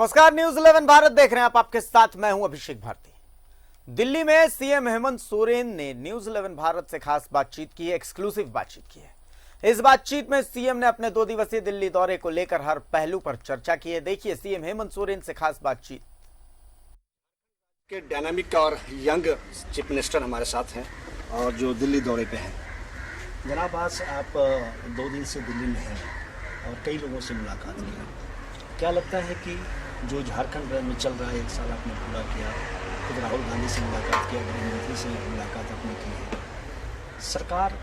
नमस्कार, न्यूज 11 भारत देख रहे हैं आप। आपके साथ मैं हूं अभिषेक भारती। दिल्ली में सीएम हेमंत सोरेन ने न्यूज 11 भारत से खास बातचीत की है, एक्सक्लूसिव बातचीत की है। इस बातचीत में सीएम ने अपने 2 दिवसीय दिल्ली दौरे को लेकर हर पहलू पर चर्चा की है। देखिए सीएम हेमंत सोरेन से खास बातचीत। के डायनामिक और यंग चीफ मिनिस्टर हमारे साथ हैं और जो दिल्ली दौरे पे हैं। जनाब, आज आप 2 दिन से दिल्ली में हैं और कई लोगों से मुलाकात की है। क्या लगता है कि जो झारखंड में चल रहा है, 1 साल आपने पूरा किया, खुद राहुल गांधी से मुलाकात किया, गृह मंत्री से मुलाकात आपने की है, सरकार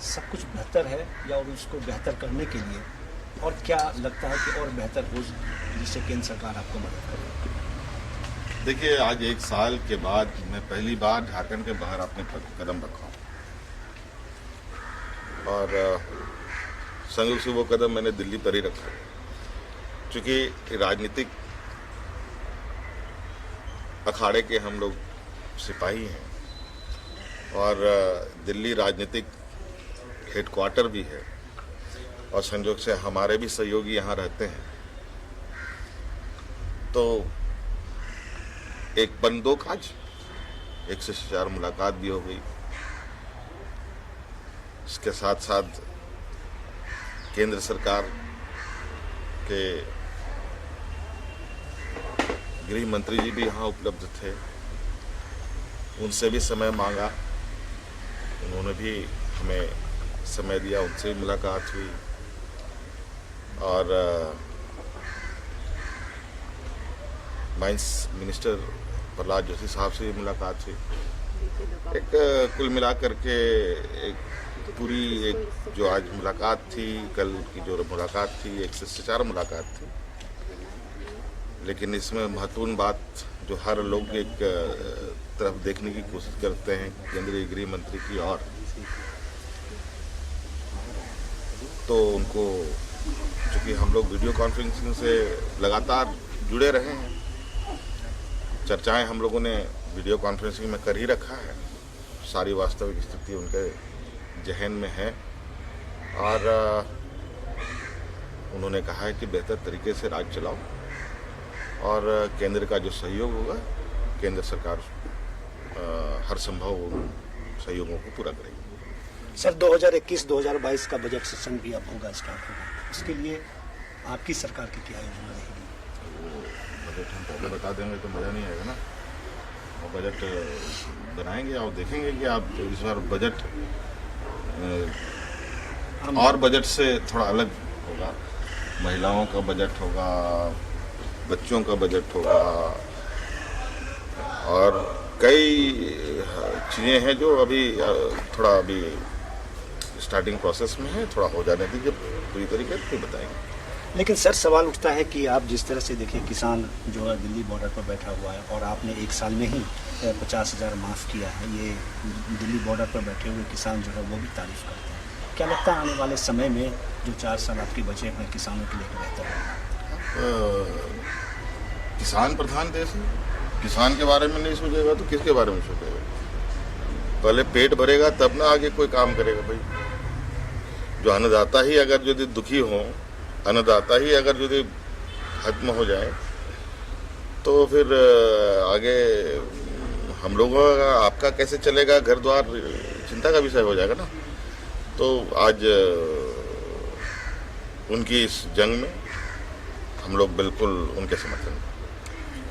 सब कुछ बेहतर है या और उसको बेहतर करने के लिए और क्या लगता है कि और बेहतर हो जिससे केंद्र सरकार आपको मदद करे? देखिए, आज 1 साल के बाद मैं पहली बार झारखंड के बाहर अपने कदम रखा हूँ और संयोग से वो कदम मैंने दिल्ली पर ही रखा, क्योंकि राजनीतिक अखाड़े के हम लोग सिपाही हैं और दिल्ली राजनीतिक हेडक्वार्टर भी है और संयोग से हमारे भी सहयोगी यहाँ रहते हैं। तो एक बंदोक आज 1 से 4 मुलाकात भी हो गई। इसके साथ साथ केंद्र सरकार के गृह मंत्री जी भी यहाँ उपलब्ध थे, उनसे भी समय मांगा, उन्होंने भी हमें समय दिया, उनसे भी मुलाकात हुई और माइंस मिनिस्टर प्रहलाद जोशी साहब से भी मुलाकात हुई। एक कुल मिलाकर के एक पूरी एक जो आज मुलाकात थी, कल की जो मुलाकात थी, 1 से 4 मुलाकात थी। लेकिन इसमें महत्वपूर्ण बात जो हर लोग एक तरफ देखने की कोशिश करते हैं केंद्रीय गृह मंत्री की ओर, तो उनको चूँकि हम लोग वीडियो कॉन्फ्रेंसिंग से लगातार जुड़े रहे हैं, चर्चाएं हम लोगों ने वीडियो कॉन्फ्रेंसिंग में कर ही रखा है, सारी वास्तविक स्थिति उनके जहन में है और उन्होंने कहा है कि बेहतर तरीके से राज चलाओ और केंद्र का जो सहयोग होगा, केंद्र सरकार हर संभव सहयोगों को पूरा करेगी। सर, 2021-2022 का बजट सेशन भी अब होगा, स्टार्ट होगा, उसके लिए आपकी सरकार की क्या योजना रहेगी? वो बजट हम पहले बता देंगे तो मज़ा नहीं आएगा ना। और बजट बनाएंगे और देखेंगे कि आप इस बार बजट और बजट से थोड़ा अलग होगा। महिलाओं का बजट होगा, बच्चों का बजट होगा और कई चीज़ें हैं जो अभी थोड़ा अभी स्टार्टिंग प्रोसेस में है, थोड़ा हो जाने दीजिए, पूरी तरीके से बताएंगे। लेकिन सर, सवाल उठता है कि आप जिस तरह से देखिए, किसान जो है दिल्ली बॉर्डर पर बैठा हुआ है और आपने 1 साल में ही 50,000 माफ़ किया है। ये दिल्ली बॉर्डर पर बैठे हुए किसान जो है वो भी तारीफ करते हैं। क्या लगता है आने वाले समय में जो 4 साल आपके बचे हुए किसानों के लिए बेहतर होगा? किसान प्रधान देश है, किसान के बारे में नहीं सोचेगा तो किसके बारे में सोचेगा? पहले पेट भरेगा तब ना आगे कोई काम करेगा भाई। जो अन्नदाता ही अगर यदि दुखी हो, अन्नदाता ही अगर यदि खत्म हो जाए तो फिर आगे हम लोगों का आपका कैसे चलेगा, घर द्वार चिंता का विषय हो जाएगा ना। तो आज उनकी इस जंग में हम लोग बिल्कुल उनके समर्थन में।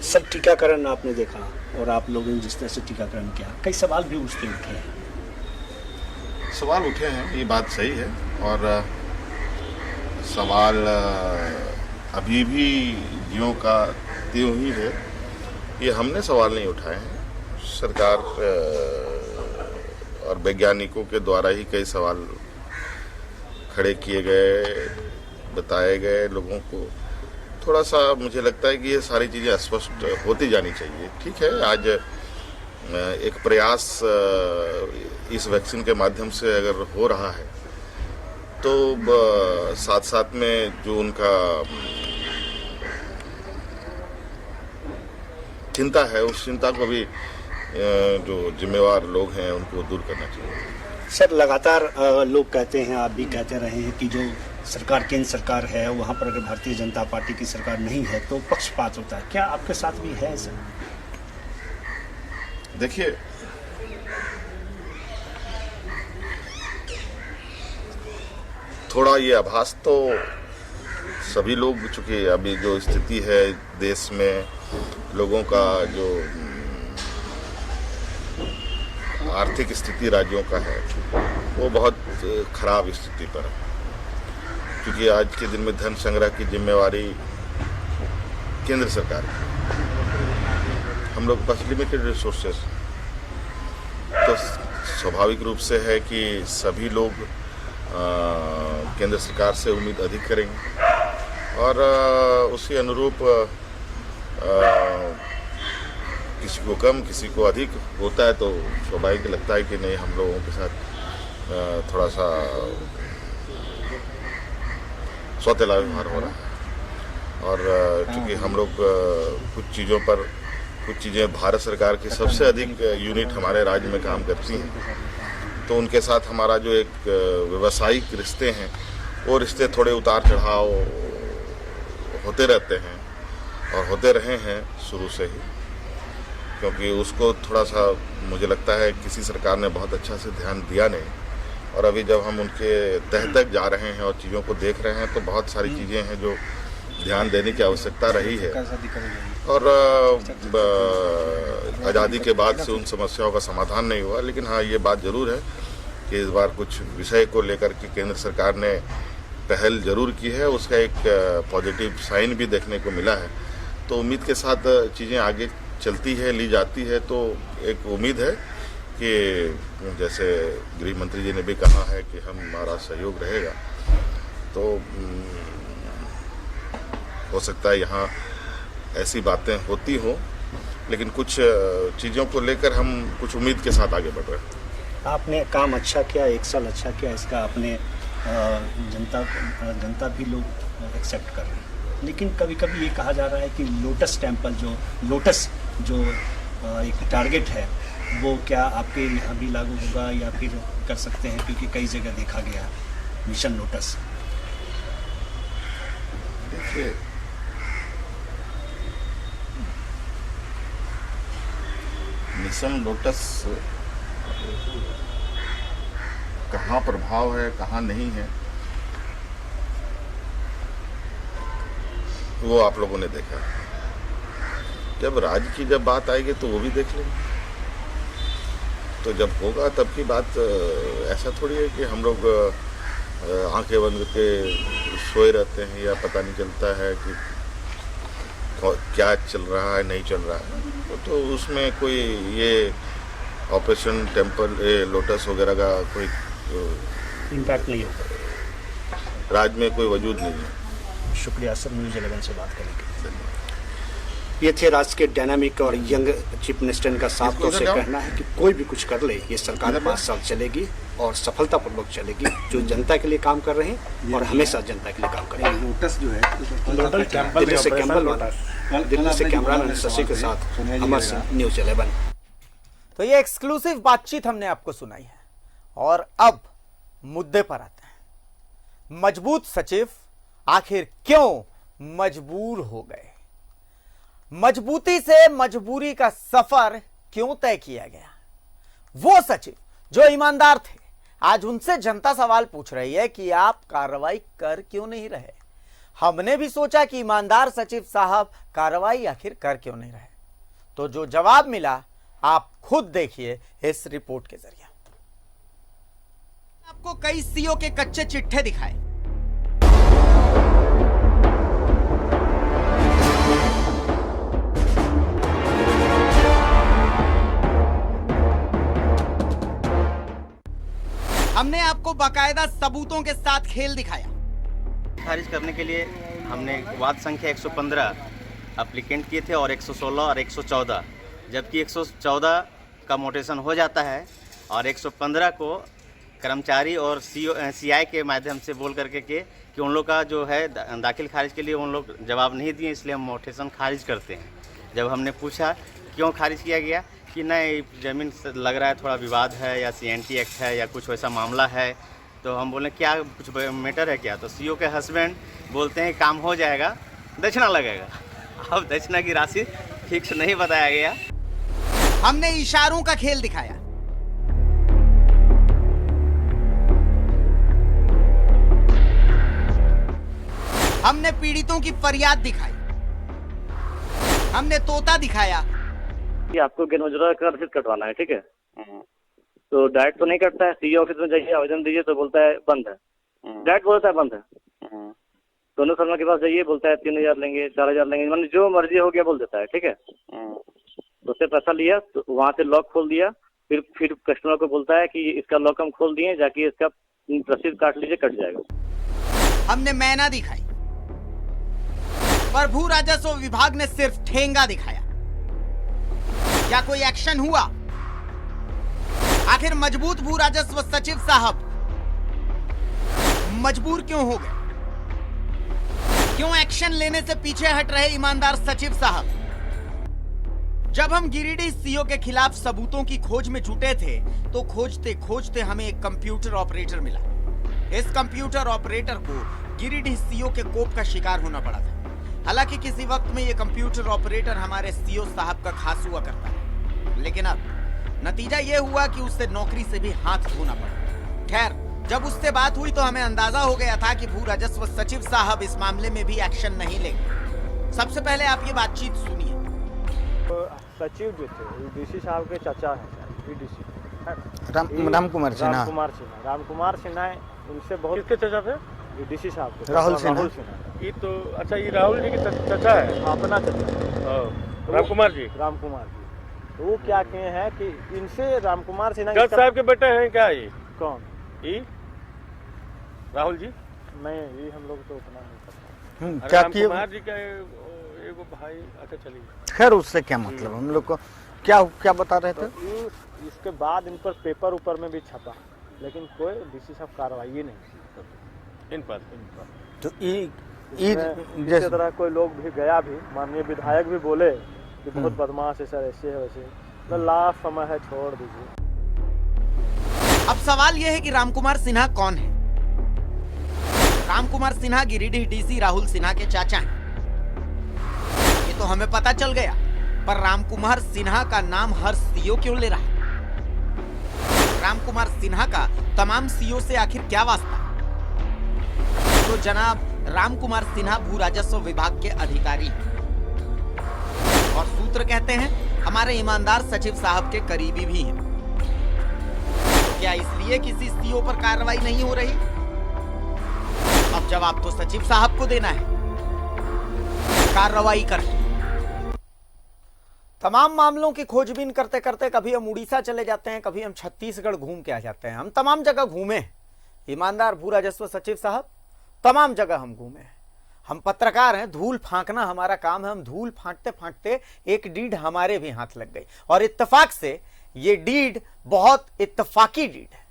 सब टीकाकरण आपने देखा और आप लोगों ने जिस तरह से टीकाकरण किया, कई सवाल भी उठे हैं। सवाल उठे हैं, ये बात सही है और सवाल अभी भी ज्यों का त्यों ही है। ये हमने सवाल नहीं उठाए हैं, सरकार और वैज्ञानिकों के द्वारा ही कई सवाल खड़े किए गए, बताए गए लोगों को। थोड़ा सा मुझे लगता है कि ये सारी चीज़ें स्पष्ट होती जानी चाहिए। ठीक है, आज एक प्रयास इस वैक्सीन के माध्यम से अगर हो रहा है तो साथ साथ में जो उनका चिंता है, उस चिंता को भी जो जिम्मेवार लोग हैं उनको दूर करना चाहिए। सर, लगातार लोग कहते हैं, आप भी कहते रहे हैं कि जो सरकार केंद्र सरकार है, वहाँ पर अगर भारतीय जनता पार्टी की सरकार नहीं है तो पक्षपात होता है। क्या आपके साथ भी है ऐसा? देखिए, थोड़ा ये आभास तो सभी लोग, चूंकि अभी जो स्थिति है देश में, लोगों का जो आर्थिक स्थिति राज्यों का है वो बहुत खराब स्थिति पर है, क्योंकि आज के दिन में धन संग्रह की जिम्मेवारी केंद्र सरकार की, हम लोग के पास लिमिटेड रिसोर्सेस, तो स्वाभाविक रूप से है कि सभी लोग केंद्र सरकार से उम्मीद अधिक करेंगे और उसी अनुरूप किसी को कम किसी को अधिक होता है, तो स्वाभाविक लगता है कि नहीं, हम लोगों के साथ थोड़ा सा सौतेला व्यवहार हो रहा है। और चूँकि हम लोग कुछ चीज़ें भारत सरकार की सबसे अधिक यूनिट हमारे राज्य में काम करती हैं, तो उनके साथ हमारा जो एक व्यावसायिक रिश्ते हैं वो रिश्ते थोड़े उतार चढ़ाव होते रहते हैं और होते रहे हैं शुरू से ही, क्योंकि उसको थोड़ा सा मुझे लगता है किसी सरकार ने बहुत अच्छा से ध्यान दिया नहीं। और अभी जब हम उनके तह तक जा रहे हैं और चीज़ों को देख रहे हैं तो बहुत सारी चीज़ें हैं जो ध्यान देने की आवश्यकता रही है, और आज़ादी के बाद से उन समस्याओं का समाधान नहीं हुआ। लेकिन हाँ, ये बात ज़रूर है कि इस बार कुछ विषय को लेकर के केंद्र सरकार ने पहल जरूर की है, उसका एक पॉजिटिव साइन भी देखने को मिला है। तो उम्मीद के साथ चीज़ें आगे चलती है, ली जाती है, तो एक उम्मीद है कि जैसे गृह मंत्री जी ने भी कहा है कि हमारा सहयोग रहेगा, तो हो सकता है यहाँ ऐसी बातें होती हों, लेकिन कुछ चीज़ों को लेकर हम कुछ उम्मीद के साथ आगे बढ़ रहे हैं। आपने काम अच्छा किया, 1 साल अच्छा किया, इसका आपने जनता भी लोग एक्सेप्ट कर रहे हैं। लेकिन कभी कभी ये कहा जा रहा है कि लोटस जो एक टारगेट है वो क्या आपके यहाँ भी लागू होगा या फिर कर सकते हैं, क्योंकि कई जगह देखा गया मिशन लोटस। देखिए, मिशन लोटस कहाँ प्रभाव है कहाँ नहीं है वो आप लोगों ने देखा। जब राज्य की जब बात आएगी तो वो भी देख लेंगे, तो जब होगा तब की बात। ऐसा थोड़ी है कि हम लोग आंखें बंद करके सोए रहते हैं या पता नहीं चलता है कि क्या चल रहा है नहीं चल रहा है। तो उसमें कोई ये ऑपरेशन टेम्पल लोटस वगैरह का कोई इम्पैक्ट नहीं होगा, राज्य में कोई वजूद नहीं है। शुक्रिया सर, न्यूज़ 11 से बात करने के लिए। ये थे राज्य के डायनामिक और यंग चीफ मिनिस्टर। इनका साफ तौर से कहना है कि कोई भी कुछ कर ले, ये सरकार 5 साल चलेगी और सफलतापूर्वक चलेगी, जो जनता के लिए काम कर रहे हैं और हमेशा जनता के लिए काम करेंगे। लोटस जो है दिल्ली से कैमरामैन शशि के साथ अमर सिंह, न्यूज़ 11। तो ये एक्सक्लूसिव बातचीत हमने आपको सुनाई है और अब मुद्दे पर आते हैं। मजबूत सचिव आखिर क्यों मजबूर हो गए? मजबूती से मजबूरी का सफर क्यों तय किया गया? वो सचिव जो ईमानदार थे, आज उनसे जनता सवाल पूछ रही है कि आप कार्रवाई कर क्यों नहीं रहे। हमने भी सोचा कि ईमानदार सचिव साहब कार्रवाई आखिर कर क्यों नहीं रहे, तो जो जवाब मिला आप खुद देखिए इस रिपोर्ट के जरिए। आपको कई सीओ के कच्चे चिट्ठे दिखाए, हमने आपको बाकायदा सबूतों के साथ खेल दिखाया। खारिज करने के लिए हमने वाद संख्या 115 एप्लीकेंट किए थे और 116 और 114, जबकि 114 का मोटेशन हो जाता है और 115 को कर्मचारी और सीआई के माध्यम से बोल करके कि उन लोग का जो है दाखिल खारिज के लिए उन लोग जवाब नहीं दिए, इसलिए हम मोटेशन खारिज करते हैं। जब हमने पूछा क्यों खारिज किया गया कि नहीं, ज़मीन से लग रहा है थोड़ा विवाद है या CNT एक्ट है या कुछ वैसा मामला है, तो हम बोले क्या कुछ मैटर है क्या, तो सीईओ के हस्बैंड बोलते हैं काम हो जाएगा, दक्षिणा लगेगा। अब दक्षिणा की राशि फिक्स नहीं बताया गया। हमने इशारों का खेल दिखाया, हमने पीड़ितों की फरियाद दिखाई, हमने तोता दिखाया। कि आपको गेनोजरा का रसीद कटवाना है, ठीक है, तो डायरेक्ट तो नहीं कटता है। सीईओ ऑफिस में जाइए, आवेदन दीजिए तो बोलता है बंद है, डायरेक्ट बोलता है बंद है। दोनों शर्मा के पास जाइए, बोलता है 3000 लेंगे, 4000 लेंगे, मतलब जो मर्जी हो गया बोल देता है, ठीक है। तो उससे पैसा लिया, तो वहाँ से लॉक खोल दिया, फिर कस्टमर को बोलता है कि इसका लॉक हम खोल दिए, जाके इसका रसीद काट लीजिए, कट जाएगा। हमने मैना दिखाई, पर भू राजस्व विभाग ने सिर्फ ठेंगा दिखाया। क्या कोई एक्शन हुआ? आखिर मजबूत भू राजस्व सचिव साहब मजबूर क्यों हो गए? क्यों एक्शन लेने से पीछे हट रहे ईमानदार सचिव साहब? जब हम गिरिडीह सीईओ के खिलाफ सबूतों की खोज में जुटे थे, तो खोजते खोजते हमें एक कंप्यूटर ऑपरेटर मिला। इस कंप्यूटर ऑपरेटर को गिरिडीह सीईओ के कोप का शिकार होना पड़ा था। हालांकि किसी वक्त में ये कंप्यूटर ऑपरेटर हमारे सीईओ साहब का खास हुआ करता है, लेकिन अब नतीजा ये हुआ कि उससे नौकरी से भी हाथ धोना पड़ा। खैर, जब उससे बात हुई तो हमें अंदाजा हो गया था कि भू राजस्व सचिव साहब इस मामले में भी एक्शन नहीं लेंगे। सबसे पहले आप ये बातचीत सुनिए। तो सचिव जो थे डीसी साहब के चाचा हैं, डीसी राम कुमार सिन्हा। राम कुमार सिन्हा उनसे बहुत। किसके चाचा थे? डीसी साहब के राहुल सिन्हा। ये तो अच्छा, ये राहुल जी की चाचा है, अपना चाचा राम कुमार जी। तो वो क्या किए हैं कि इनसे राम कुमार सिन्हा जज साहब के बेटे हैं क्या ये? कौन? ये राहुल जी? नहीं, ये हम लोग तो उतना नहीं पता। क्या राम किए? कुमार जी का एगो भाई। अच्छा चलिए, खैर उससे क्या मतलब, हम लोग को क्या बता रहे थे? तो इसके बाद इन पर पेपर ऊपर में भी छपा, लेकिन कोई डीसी साहब कार्रवाई नहीं इन पर। तो इस तरह कोई लोग भी गया भी, माननीय विधायक भी बोले कि बहुत बदमाश है सर, ऐसे है वैसे। तो लास्ट समय है, छोड़ दीजिए। अब सवाल यह है कि रामकुमार सिन्हा कौन है? रामकुमार सिन्हा गिरिडीह डीसी राहुल सिन्हा के चाचा हैं। ये तो हमें पता चल गया, पर रामकुमार सिन्हा का नाम हर सीईओ क्यों ले रहा है? रामकुमार सिन्हा का तमाम सीईओ से आखिर क्या वास्ता? तो जनाब रामकुमार सिन्हा भू राजस्व विभाग के अधिकारी हैं और सूत्र कहते हैं हमारे ईमानदार सचिव साहब के करीबी भी हैं। क्या इसलिए किसी सीईओ पर कार्रवाई नहीं हो रही? अब जवाब तो सचिव साहब को देना है। कार्रवाई करें। तमाम मामलों की खोजबीन करते करते कभी हम उड़ीसा चले जाते हैं, कभी हम छत्तीसगढ़ घूम के आ जाते हैं। हम तमाम जगह घूमे। ईमानदार भू राजस्व सचिव साहब, तमाम जगह हम घूमे। हम पत्रकार हैं, धूल फांकना हमारा काम है। हम धूल फांकते फांकते एक डीड हमारे भी हाथ लग गई, और इत्तेफाक से ये डीड बहुत इत्तेफाकी डीड है।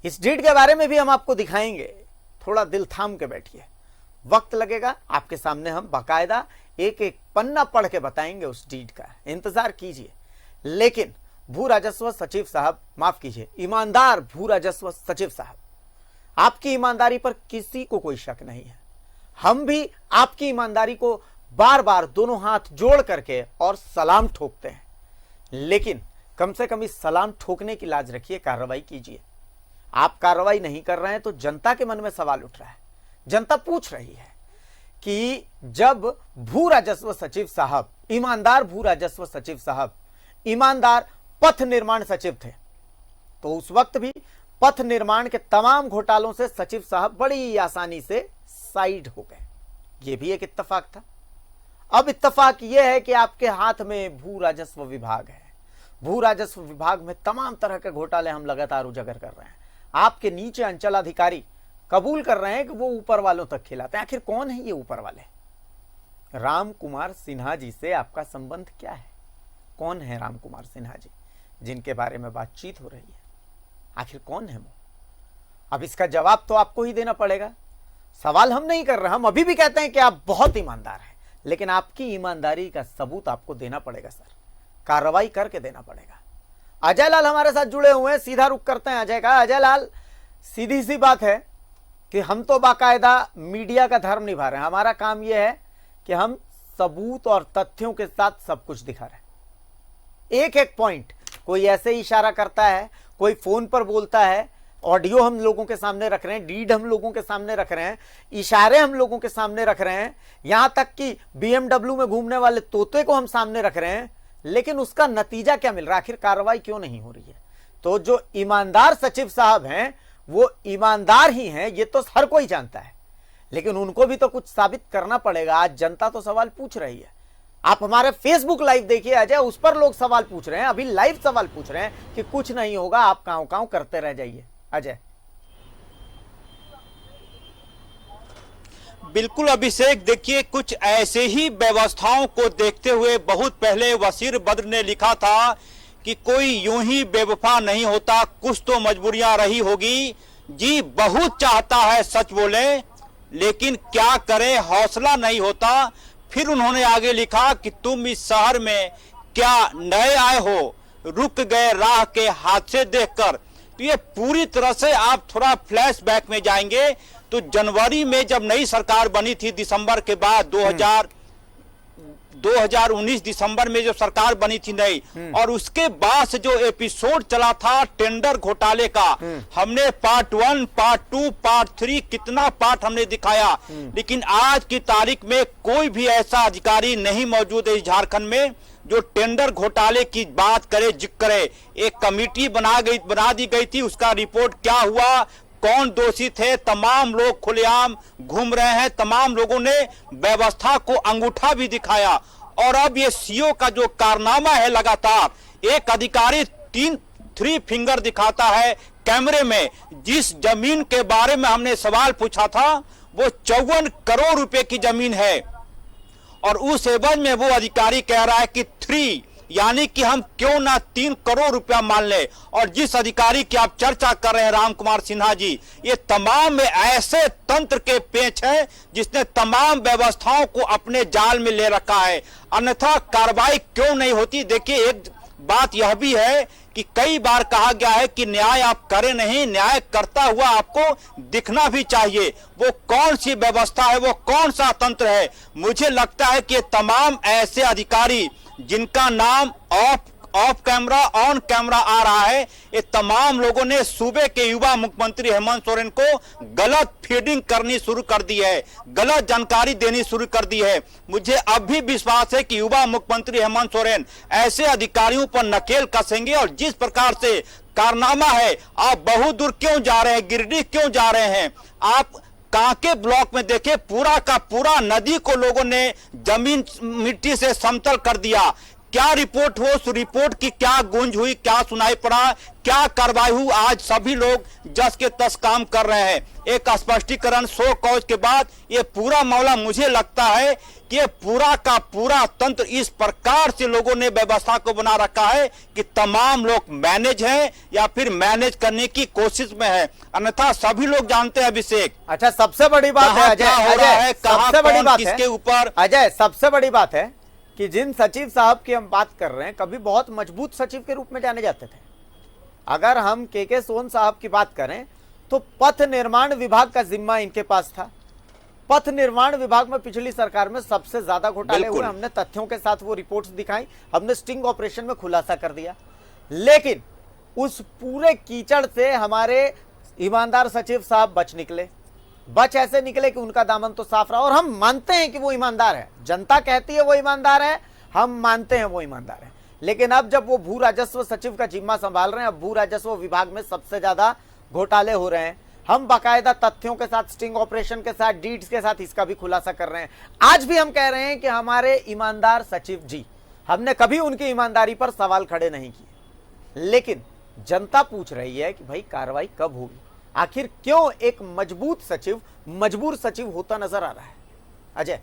इस डीड के बारे में भी हम आपको दिखाएंगे। थोड़ा दिल थाम के बैठिए, वक्त लगेगा। आपके सामने हम बाकायदा एक एक पन्ना पढ़ के बताएंगे उस डीड का, इंतजार कीजिए। लेकिन भू राजस्व सचिव साहब, माफ कीजिए, ईमानदार भू राजस्व सचिव साहब, आपकी ईमानदारी पर किसी को कोई शक नहीं है। हम भी आपकी ईमानदारी को बार बार दोनों हाथ जोड़ करके और सलाम ठोकते हैं, लेकिन कम से कम इस सलाम ठोकने की लाज रखिए, कार्रवाई कीजिए। आप कार्रवाई नहीं कर रहे हैं तो जनता के मन में सवाल उठ रहा है। जनता पूछ रही है कि जब भू राजस्व सचिव साहब, ईमानदार भू राजस्व सचिव साहब, ईमानदार पथ निर्माण सचिव थे, तो उस वक्त भी पथ निर्माण के तमाम घोटालों से सचिव साहब बड़ी आसानी से साइड हो गए। यह भी एक इत्तेफाक था। अब इत्तेफाक यह है कि आपके हाथ में भू राजस्व विभाग है। भू राजस्व विभाग में तमाम तरह के घोटाले हम लगातार उजागर कर रहे हैं। आपके नीचे अंचल अधिकारी कबूल कर रहे हैं कि वो ऊपर वालों तक खिलाते हैं। आखिर कौन है ये ऊपर वाले? राम कुमार सिन्हा जी से आपका संबंध क्या है? कौन है राम कुमार सिन्हा जी जिनके बारे में बातचीत हो रही है? आखिर कौन है वो? अब इसका जवाब तो आपको ही देना पड़ेगा। सवाल हम नहीं कर रहे, हम अभी भी कहते हैं कि आप बहुत ईमानदार हैं, लेकिन आपकी ईमानदारी का सबूत आपको देना पड़ेगा सर, कार्रवाई करके देना पड़ेगा। अजय लाल हमारे साथ जुड़े हुए हैं, सीधा रुख करते हैं अजय का। अजय लाल, सीधी सी बात है कि हम तो बाकायदा मीडिया का धर्म निभा रहे हैं। हमारा काम यह है कि हम सबूत और तथ्यों के साथ सब कुछ दिखा रहे हैं। एक एक पॉइंट, कोई ऐसे ही इशारा करता है, कोई फोन पर बोलता है, ऑडियो हम लोगों के सामने रख रहे हैं, डीड हम लोगों के सामने रख रहे हैं, इशारे हम लोगों के सामने रख रहे हैं, यहां तक कि BMW में घूमने वाले तोते को हम सामने रख रहे हैं, लेकिन उसका नतीजा क्या मिल रहा है? आखिर कार्रवाई क्यों नहीं हो रही है? तो जो ईमानदार सचिव साहब हैं वो ईमानदार ही हैं, ये तो हर कोई जानता है, लेकिन उनको भी तो कुछ साबित करना पड़ेगा। आज जनता तो सवाल पूछ रही है। आप हमारे फेसबुक लाइव देखिए अजय, उस पर लोग सवाल पूछ रहे हैं, अभी लाइव सवाल पूछ रहे हैं कि कुछ नहीं होगा, आप कांव कांव करते रह जाइए। अजय। बिल्कुल अभिषेक, देखिए कुछ ऐसे ही व्यवस्थाओं को देखते हुए बहुत पहले वसीर बद्र ने लिखा था कि कोई यूं ही बेवफा नहीं होता, कुछ तो मजबूरियां रही होगी। जी बहुत चाहता है सच बोले, लेकिन क्या करे हौसला नहीं होता। फिर उन्होंने आगे लिखा कि तुम इस शहर में क्या नए आए हो, रुक गए राह के हादसे देखकर। तो ये पूरी तरह से आप थोड़ा फ्लैशबैक में जाएंगे तो जनवरी में जब नई सरकार बनी थी, दिसंबर के बाद 2019 दिसंबर में जो सरकार बनी थी नई, और उसके बाद से जो एपिसोड चला था टेंडर घोटाले का, हमने पार्ट 1, पार्ट 2, पार्ट 3 कितना पार्ट हमने दिखाया, लेकिन आज की तारीख में कोई भी ऐसा अधिकारी नहीं मौजूद है इस झारखंड में जो टेंडर घोटाले की बात करे, जिक्र करे। एक कमेटी बना दी गई थी, उसका रिपोर्ट क्या हुआ, कौन दोषी थे, तमाम लोग खुलेआम घूम रहे हैं, तमाम लोगों ने व्यवस्था को अंगूठा भी दिखाया। और अब ये सीओ का जो कारनामा है, लगातार एक अधिकारी 3 फिंगर दिखाता है कैमरे में। जिस जमीन के बारे में हमने सवाल पूछा था वो 54 करोड़ रुपए की जमीन है, और उस एवज में वो अधिकारी कह रहा है कि 3, यानी कि हम क्यों ना 3 करोड़ रुपया मान ले। और जिस अधिकारी की आप चर्चा कर रहे हैं राम कुमार सिन्हा जी, ये तमाम ऐसे तंत्र के पेच हैं जिसने तमाम व्यवस्थाओं को अपने जाल में ले रखा है, अन्यथा कार्रवाई क्यों नहीं होती। देखिए एक बात यह भी है कि कई बार कहा गया है कि न्याय आप करें नहीं, न्याय करता हुआ आपको दिखना भी चाहिए। वो कौन सी व्यवस्था है, वो कौन सा तंत्र है? मुझे लगता है कि तमाम ऐसे अधिकारी जिनका नाम ऑफ कैमरा ऑन कैमरा आ रहा है, ये तमाम लोगों ने सूबे के युवा मुख्यमंत्री हेमंत सोरेन को गलत फीडिंग करनी शुरू कर दी है, गलत जानकारी देनी शुरू कर दी है। मुझे अब भी विश्वास है कि युवा मुख्यमंत्री हेमंत सोरेन ऐसे अधिकारियों पर नकेल कसेंगे। और जिस प्रकार से कारनामा है, आप बहुत दूर क्यों जा रहे हैं, गिरिडीह क्यों जा रहे हैं, आप कांके ब्लॉक में देखे पूरा का पूरा नदी को लोगों ने जमीन मिट्टी से समतल कर दिया। क्या रिपोर्ट हो, उस रिपोर्ट की क्या गूंज हुई, क्या सुनाई पड़ा, क्या कार्रवाई हुई? आज सभी लोग जस के तस काम कर रहे हैं। एक स्पष्टीकरण 100 कौज के बाद ये पूरा मामला, मुझे लगता है कि ये पूरा का पूरा तंत्र इस प्रकार से लोगों ने व्यवस्था को बना रखा है कि तमाम लोग मैनेज हैं या फिर मैनेज करने की कोशिश में है, अन्यथा सभी लोग जानते हैं अभिषेक। अच्छा, सबसे बड़ी बात है अजय, सबसे बड़ी बात है ऊपर अजय, सबसे बड़ी बात है कि जिन सचिव साहब की हम बात कर रहे हैं, कभी बहुत मजबूत सचिव के रूप में जाने जाते थे। अगर हम के सोन साहब की बात करें तो पथ निर्माण विभाग का जिम्मा इनके पास था। पथ निर्माण विभाग में पिछली सरकार में सबसे ज्यादा घोटाले हुए। हमने तथ्यों के साथ वो रिपोर्ट्स दिखाई, हमने स्टिंग ऑपरेशन में खुलासा कर दिया। लेकिन उस पूरे कीचड़ से हमारे ईमानदार सचिव साहब बच निकले। बच ऐसे निकले कि उनका दामन तो साफ रहा, और हम मानते हैं कि वो ईमानदार है। जनता कहती है वो ईमानदार है, हम मानते हैं वो ईमानदार है। लेकिन अब जब वो भू राजस्व सचिव का जिम्मा संभाल रहे हैं, अब भू राजस्व विभाग में सबसे ज्यादा घोटाले हो रहे हैं। हम बाकायदा तथ्यों के साथ, स्टिंग ऑपरेशन के साथ, डीड्स के साथ इसका भी खुलासा कर रहे हैं। आज भी हम कह रहे हैं कि हमारे ईमानदार सचिव जी, हमने कभी उनकी ईमानदारी पर सवाल खड़े नहीं किए। लेकिन जनता पूछ रही है कि भाई कार्रवाई कब होगी? आखिर क्यों एक मजबूत सचिव मजबूर सचिव होता नजर आ रहा है? अजय।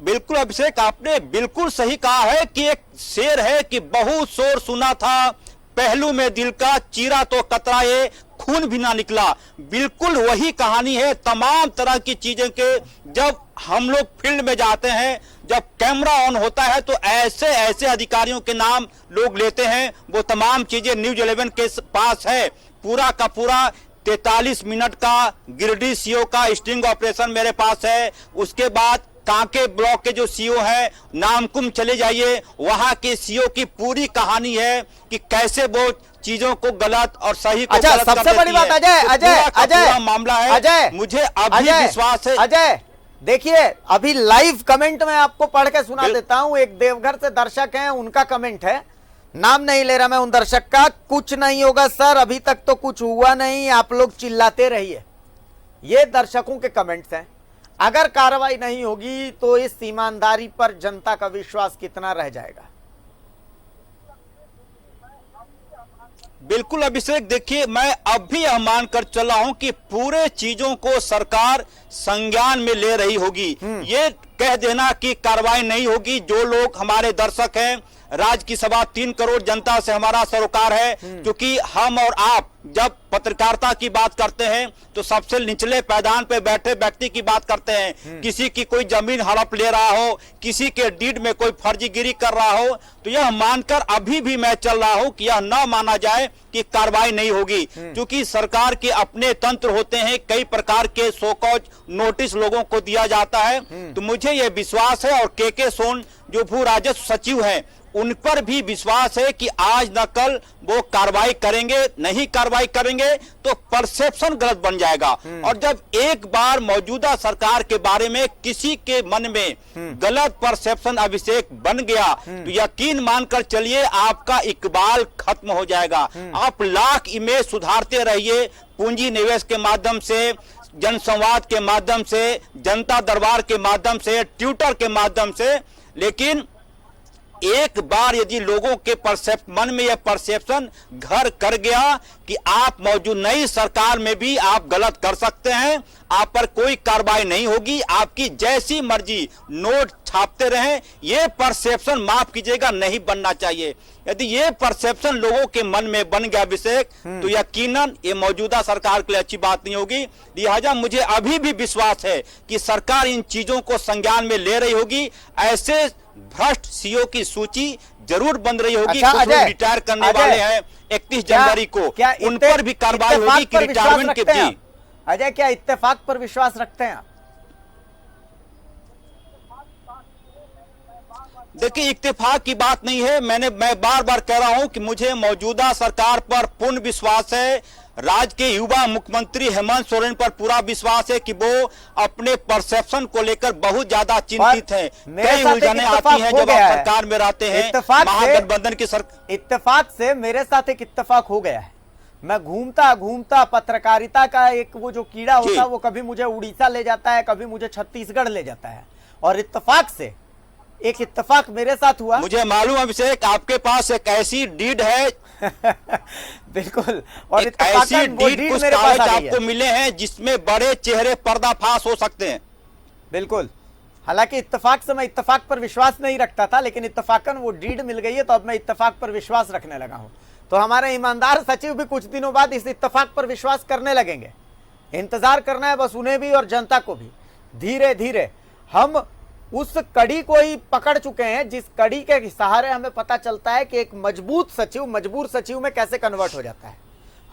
बिल्कुल अभिषेक, आपने बिल्कुल सही कहा है कि एक शेर है कि बहुत शोर सुना था पहलू में दिल का, चीरा तो कतराए खून भी ना निकला। बिल्कुल वही कहानी है। तमाम तरह की चीजें के जब हम लोग फील्ड में जाते हैं, जब कैमरा ऑन होता है तो ऐसे ऐसे अधिकारियों के नाम लोग लेते हैं। वो तमाम चीजें न्यूज 11 के पास है। पूरा का पूरा 43 मिनट का गिरिडीह सीओ का स्टिंग ऑपरेशन मेरे पास है। उसके बाद कांके ब्लॉक के जो सीओ है, नामकुम चले जाइए, वहां के सीओ की पूरी कहानी है कि कैसे वो चीजों को गलत और सही को अच्छा, गलत कर सबसे बड़ी देती बात है। अजय मामला है अजय, मुझे अभी विश्वास है। अजय देखिए, अभी लाइव कमेंट में आपको पढ़ के सुना देता हूं। एक देवघर से दर्शक हैं, उनका कमेंट है, नाम नहीं ले रहा मैं उन दर्शक का। कुछ नहीं होगा सर, अभी तक तो कुछ हुआ नहीं, आप लोग चिल्लाते रहिए। ये दर्शकों के कमेंट्स हैं। अगर कार्रवाई नहीं होगी तो इस ईमानदारी पर जनता का विश्वास कितना रह जाएगा? बिल्कुल अभिषेक, देखिए मैं अभी यह मानकर चला हूं कि पूरे चीजों को सरकार संज्ञान में ले रही होगी। ये कह देना कि कार्रवाई नहीं होगी, जो लोग हमारे दर्शक हैं, राज्य की 3.25 करोड़ जनता से हमारा सरोकार है। क्योंकि हम और आप जब पत्रकारिता की बात करते हैं तो सबसे निचले पैदान पे बैठे व्यक्ति की बात करते हैं। किसी की कोई जमीन हड़प ले रहा हो, किसी के डीड में कोई फर्जीगिरी कर रहा हो, तो यह मानकर अभी भी मैं चल रहा हूं कि यह न माना जाए कि कार्रवाई नहीं होगी। क्योंकि सरकार के अपने तंत्र होते हैं, कई प्रकार के शोकॉज नोटिस लोगों को दिया जाता है। तो मुझे यह विश्वास है, और के सोन जो भू राजस्व सचिव हैं, उन पर भी विश्वास है कि आज न कल वो कार्रवाई करेंगे। नहीं कार्रवाई करेंगे तो परसेप्शन गलत बन जाएगा। और जब एक बार मौजूदा सरकार के बारे में किसी के मन में गलत परसेप्शन अभिषेक बन गया तो यकीन मानकर चलिए आपका इकबाल खत्म हो जाएगा। आप लाख इमेज सुधारते रहिए, पूंजी निवेश के माध्यम से, जनसंवाद के माध्यम से, जनता दरबार के माध्यम से, ट्विटर के माध्यम से, लेकिन एक बार यदि लोगों के मन में यह परसेप्शन घर कर गया कि आप मौजूद नई सरकार में भी आप गलत कर सकते हैं, आप पर कोई कार्रवाई नहीं होगी, आपकी जैसी मर्जी नोट छापते रहें, ये परसेप्शन माफ कीजिएगा नहीं बनना चाहिए। यदि ये परसेप्शन लोगों के मन में बन गया अभिषेक, तो यकीनन ये मौजूदा सरकार के लिए अच्छी बात नहीं होगी। लिहाजा मुझे अभी भी विश्वास है कि सरकार इन चीजों को संज्ञान में ले रही होगी। ऐसे भ्रष्ट सीओ की सूची जरूर बन रही होगी। अच्छा, कुछ लोग रिटायर करने वाले हैं 31 जनवरी को, उन पर भी कार्रवाई होगी कि रिटायरमेंट के भी। अजय, क्या इत्तेफाक पर विश्वास रखते हैं आप? देखिए, इत्तेफाक की बात नहीं है। मैं बार बार कह रहा हूं कि मुझे मौजूदा सरकार पर पूर्ण विश्वास है। राज्य के युवा मुख्यमंत्री हेमंत सोरेन पर पूरा विश्वास है कि वो अपने परसेप्शन को लेकर बहुत ज्यादा चिंतित हैं। कई उलझनें आती हैं जब आप सरकार में रहते हैं, महागठबंधन की सरकार। इत्तेफाक से मेरे साथ एक इत्तेफाक हो गया है। मैं घूमता घूमता पत्रकारिता का एक वो जो कीड़ा होता है वो कभी मुझे उड़ीसा ले जाता है, कभी मुझे छत्तीसगढ़ ले जाता है, और इत्तेफाक से एक इत्तेफाक मेरे साथ हुआ। मुझे मालूम अभिषेक आपके पास एक ऐसी डीड है बिल्कुल, और ऐसी डीड कुछ कागज आपको मिले हैं जिसमें बड़े चेहरे पर्दाफाश हो सकते हैं। बिल्कुल, हालांकि इत्तेफाक से मैं इत्तेफाक पर विश्वास नहीं रखता था, लेकिन इत्तेफाकन वो डीड मिल गई है तो अब मैं इत्तेफाक पर विश्वास रखने लगा हूं। तो हमारे ईमानदार सचिव भी कुछ दिनों बाद इस इत्तेफाक पर विश्वास करने लगेंगे। इंतजार करना है बस उन्हें भी और जनता को भी। धीरे धीरे हम उस कड़ी को ही पकड़ चुके हैं जिस कड़ी के सहारे हमें पता चलता है कि एक मजबूत सचिव मजबूर सचिव में कैसे कन्वर्ट हो जाता है।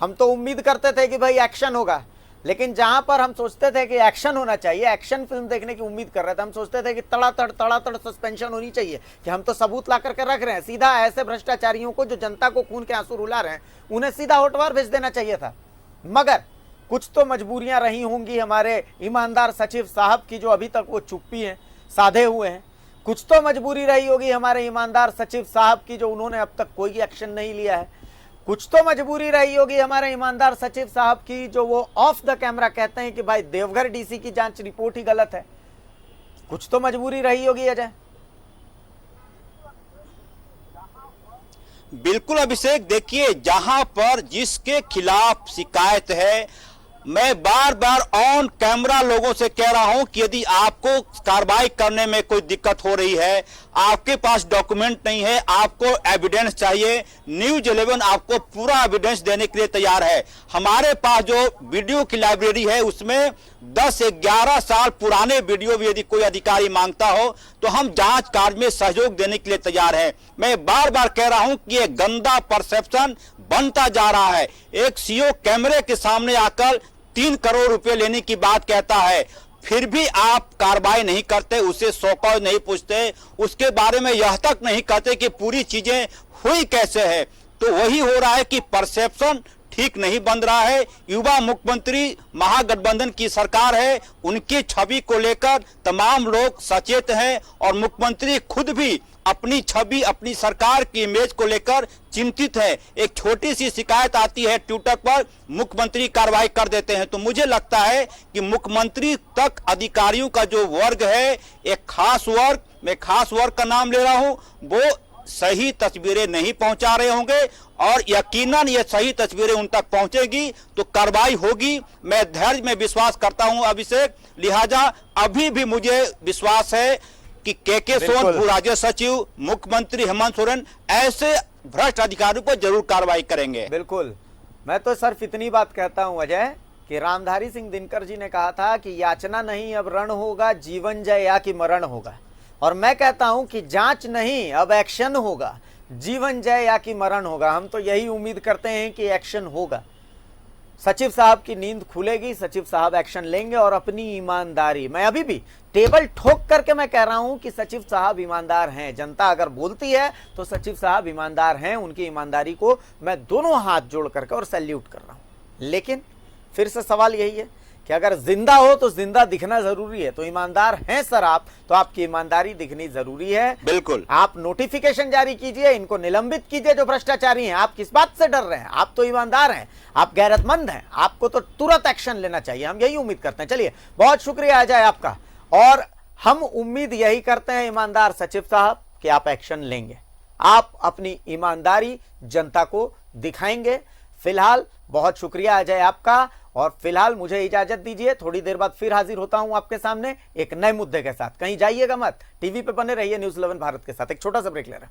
हम तो उम्मीद करते थे कि भाई एक्शन होगा, लेकिन जहां पर हम सोचते थे कि एक्शन होना चाहिए, एक्शन फिल्म देखने की उम्मीद कर रहे थे, हम सोचते थे कि तड़ातड़ सस्पेंशन होनी चाहिए कि हम तो सबूत ला करके रख रहे हैं, सीधा ऐसे भ्रष्टाचारियों को जो जनता को खून के आंसू रुला रहे हैं उन्हें सीधा होटवार भेज देना चाहिए था। मगर कुछ तो मजबूरियां रही होंगी हमारे ईमानदार सचिव साहब की, जो अभी तक वो चुप्पी हैं, साधे हुए हैं। कुछ तो मजबूरी रही होगी हमारे ईमानदार सचिव साहब की, जो उन्होंने अब तक कोई एक्शन नहीं लिया है। कुछ तो मजबूरी रही होगी हमारे ईमानदार सचिव साहब की, जो वो ऑफ द कैमरा कहते हैं कि भाई देवघर डीसी की जांच रिपोर्ट ही गलत है। कुछ तो मजबूरी रही होगी अजय। बिल्कुल अभिषेक, देखिए जहां पर जिसके खिलाफ शिकायत है, मैं बार बार ऑन कैमरा लोगों से कह रहा हूं कि यदि आपको कार्रवाई करने में कोई दिक्कत हो रही है, आपके पास डॉक्यूमेंट नहीं है, आपको एविडेंस चाहिए, न्यूज 11 आपको पूरा एविडेंस देने के लिए तैयार है। हमारे पास जो वीडियो की लाइब्रेरी है उसमें 10-11 साल पुराने वीडियो भी यदि कोई अधिकारी मांगता हो तो हम जांच कार्य में सहयोग देने के लिए तैयार हैं। मैं बार बार कह रहा हूं कि यह गंदा परसेप्शन बनता जा रहा है। एक सीओ कैमरे के सामने आकर 3 करोड़ रुपए लेने की बात कहता है, फिर भी आप कार्रवाई नहीं करते, उसे सौकौज नहीं पूछते, उसके बारे में यह तक नहीं कहते कि पूरी चीजें हुई कैसे है। तो वही हो रहा है कि परसेप्शन ठीक नहीं बन रहा है। युवा मुख्यमंत्री महागठबंधन की सरकार है, उनकी छवि को लेकर तमाम लोग सचेत हैं और मुख्यमंत्री खुद भी अपनी छवि, अपनी सरकार की इमेज को लेकर चिंतित है। एक छोटी सी शिकायत आती है ट्विटर पर, मुख्यमंत्री कार्रवाई कर देते हैं। तो मुझे लगता है कि मुख्यमंत्री तक अधिकारियों का जो वर्ग है, एक खास वर्ग, मैं खास वर्ग का नाम ले रहा हूं, वो सही तस्वीरें नहीं पहुंचा रहे होंगे और यकीनन ये सही तस्वीरें उन तक पहुंचेगी तो कार्रवाई होगी। मैं धैर्य में विश्वास करता हूं अभिषेक, लिहाजा अभी भी मुझे विश्वास है कि के सोन, भू राज्य सचिव, मुख्यमंत्री हेमंत सोरेन ऐसे भ्रष्ट अधिकारियों पर जरूर कार्रवाई करेंगे। बिल्कुल, मैं तो सिर्फ इतनी बात कहता हूं अजय कि रामधारी सिंह दिनकर जी ने कहा था कि याचना नहीं अब रण होगा, जीवन जय या कि मरण होगा। और मैं कहता हूं कि जांच नहीं अब एक्शन होगा, जीवन जय या कि मरण होगा। हम तो यही उम्मीद करते हैं कि एक्शन होगा, सचिव साहब की नींद खुलेगी, सचिव साहब एक्शन लेंगे और अपनी ईमानदारी, मैं अभी भी टेबल ठोक करके मैं कह रहा हूं कि सचिव साहब ईमानदार हैं। जनता अगर बोलती है तो सचिव साहब ईमानदार हैं, उनकी ईमानदारी को मैं दोनों हाथ जोड़ करके और सैल्यूट कर रहा हूं। लेकिन फिर से सवाल यही है कि अगर जिंदा हो तो जिंदा दिखना जरूरी है। तो ईमानदार हैं सर आप, तो आपकी ईमानदारी दिखनी जरूरी है। बिल्कुल, आप नोटिफिकेशन जारी कीजिए, इनको निलंबित कीजिए जो भ्रष्टाचारी हैं। आप किस बात से डर रहे हैं? आप तो ईमानदार हैं, आप गैरतमंद हैं, आपको तो तुरंत एक्शन लेना चाहिए। हम यही उम्मीद करते हैं। चलिए, बहुत शुक्रिया अजय आपका, और हम उम्मीद यही करते हैं ईमानदार सचिव साहब कि आप एक्शन लेंगे, आप अपनी ईमानदारी जनता को दिखाएंगे। फिलहाल बहुत शुक्रिया अजय आपका, और फिलहाल मुझे इजाजत दीजिए। थोड़ी देर बाद फिर हाजिर होता हूं आपके सामने एक नए मुद्दे के साथ। कहीं जाइएगा मत, टीवी पे बने रहिए न्यूज़ 11 भारत के साथ। एक छोटा सा ब्रेक ले रहे हैं।